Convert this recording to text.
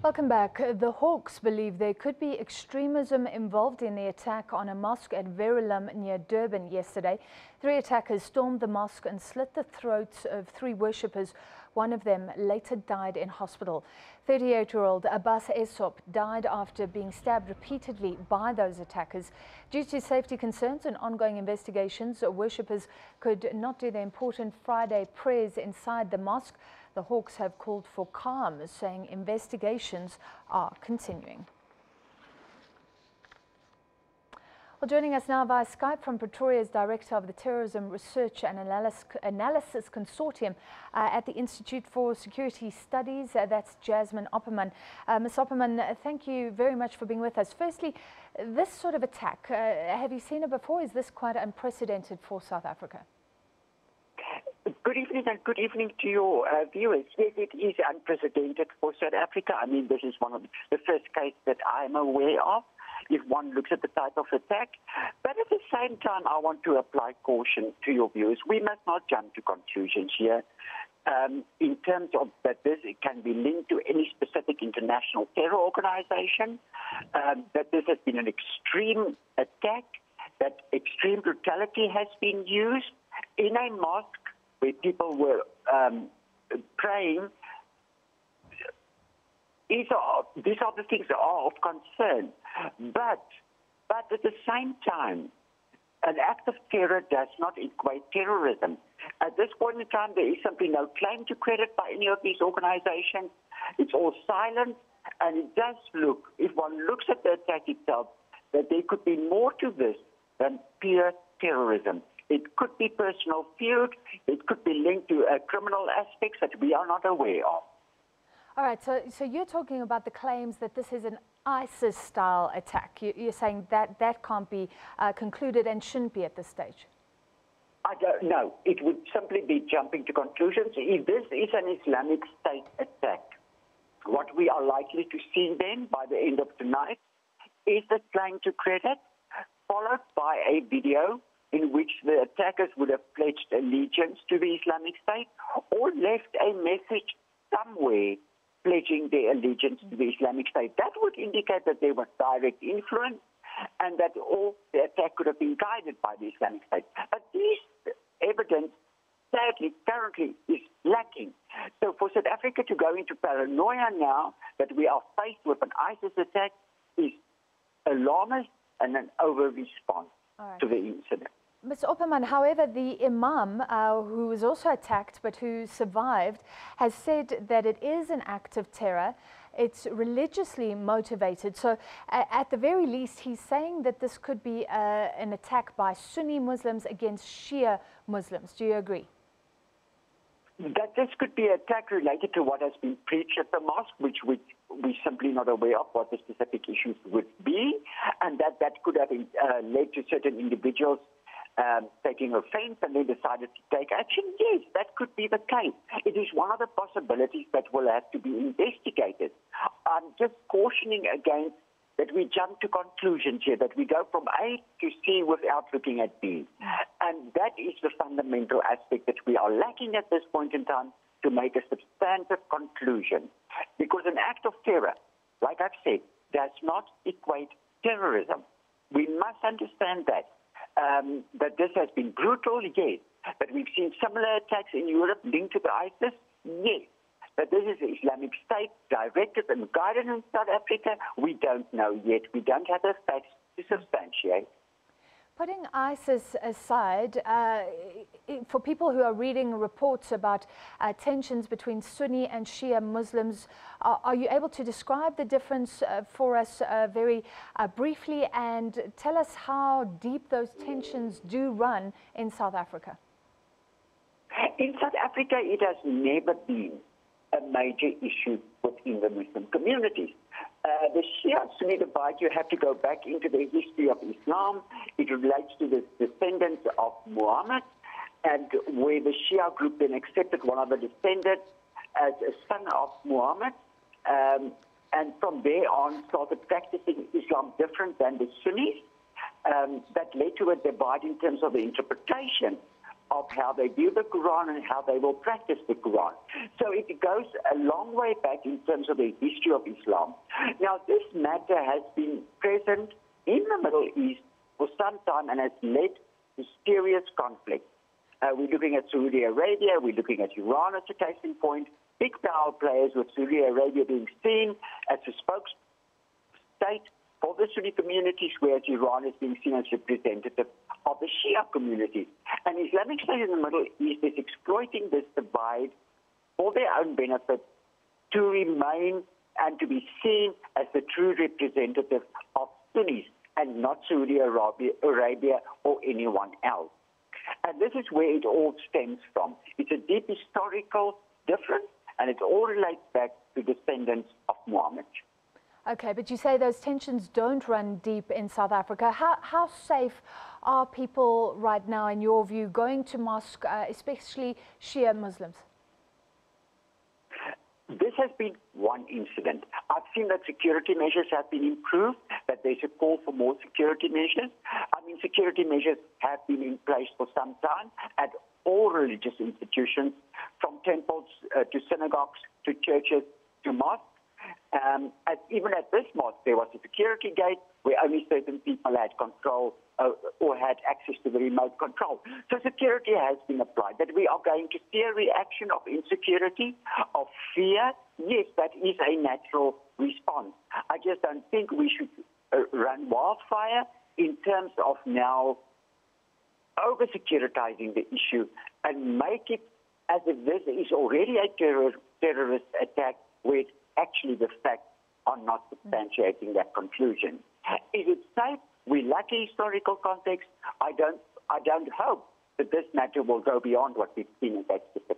Welcome back. The Hawks believe there could be extremism involved in the attack on a mosque at Verulam near Durban yesterday. 3 attackers stormed the mosque and slit the throats of 3 worshippers. One of them later died in hospital. 38-year-old Abbas Esop died after being stabbed repeatedly by those attackers. Due to safety concerns and ongoing investigations, worshippers could not do their important Friday prayers inside the mosque. The Hawks have called for calm, saying investigations are continuing. Well, joining us now via Skype from Pretoria is Director of the Terrorism Research and Analysis Consortium at the Institute for Security Studies. That's Jasmine Opperman. Ms. Opperman, thank you very much for being with us. Firstly, this sort of attack, have you seen it before? Is this quite unprecedented for South Africa? Good evening and good evening to your viewers. Yes, it is unprecedented for South Africa. I mean, this is one of the first cases that I'm aware of, if one looks at the type of attack. But at the same time, I want to apply caution to your viewers. We must not jump to conclusions here in terms of that this can be linked to any specific international terror organization, that this has been an extreme attack, that extreme brutality has been used in a mosque where people were praying. These are the things that are of concern. But at the same time, an act of terror does not equate terrorism. At this point in time, there is simply no claim to credit by any of these organizations. It's all silent, and it does look, if one looks at the attack itself, that there could be more to this than pure terrorism. It could be personal feud. It could be linked to criminal aspects that we are not aware of. All right, so you're talking about the claims that this is an ISIS-style attack. You're saying that that can't be concluded and shouldn't be at this stage? I don't know. It would simply be jumping to conclusions. If this is an Islamic State attack, what we are likely to see then by the end of tonight is the claim to credit, followed by a video in which the attackers would have pledged allegiance to the Islamic State or left a message somewhere pledging their allegiance to the Islamic State. That would indicate that there was direct influence and that all the attack could have been guided by the Islamic State. But this evidence, sadly, currently is lacking. So for South Africa to go into paranoia now that we are faced with an ISIS attack is alarmist and an over-response to the incident. Ms. Opperman, however, the imam who was also attacked but who survived has said that it is an act of terror. It's religiously motivated. So at the very least, he's saying that this could be an attack by Sunni Muslims against Shia Muslims. Do you agree? That this could be an attack related to what has been preached at the mosque, which we're simply not aware of what the specific issues would be, and that could have led to certain individuals taking offense and then decided to take action. Yes, that could be the case. It is one of the possibilities that will have to be investigated. I'm just cautioning against that we jump to conclusions here, that we go from A to C without looking at B. And that is the fundamental aspect that we are lacking at this point in time to make a substantive conclusion. Because an act of terror, like I've said, does not equate terrorism. We must understand that. That this has been brutal, yes. But we've seen similar attacks in Europe linked to the ISIS, yes. But this is the Islamic State directed and guided in South Africa. We don't know yet. We don't have the facts to substantiate. Putting ISIS aside, for people who are reading reports about tensions between Sunni and Shia Muslims, are you able to describe the difference for us very briefly and tell us how deep those tensions do run in South Africa? In South Africa, it has never been a major issue within the Muslim communities. The Shia-Sunni divide, you have to go back into the history of Islam. It relates to the descendants of Muhammad, and where the Shia group then accepted one of the descendants as a son of Muhammad, and from there on started practicing Islam different than the Sunnis. That led to a divide in terms of the interpretation of how they view the Quran and how they will practice the Quran. So it goes a long way back in terms of the history of Islam. Now, this matter has been present in the Middle East for some time and has led to serious conflict. We're looking at Saudi Arabia, we're looking at Iran as a case in point, big power players with Saudi Arabia being seen as a spokestate for the Sunni communities, whereas Iran is being seen as representative of the Shia community. And Islamic State in the Middle East is exploiting this divide for their own benefit to remain and to be seen as the true representative of Sunnis and not Saudi Arabia or anyone else. And this is where it all stems from. It's a deep historical difference, and it all relates back to descendants of Muhammad. Okay, but you say those tensions don't run deep in South Africa. How safe are people right now, in your view, going to mosque, especially Shia Muslims? This has been one incident. I've seen that security measures have been improved, that there's a call for more security measures. I mean, security measures have been in place for some time at all religious institutions, from temples to synagogues to churches to mosques. Even at this mosque, there was a security gate where only certain people had control or had access to the remote control. So security has been applied. That we are going to see a reaction of insecurity, of fear, yes, that is a natural response. I just don't think we should run wildfire in terms of now over-securitizing the issue and make it as if this is already a terrorist attack where actually the facts are not substantiating that conclusion. Is it safe? We lack a historical context. I don't hope that this matter will go beyond what we've seen in that specific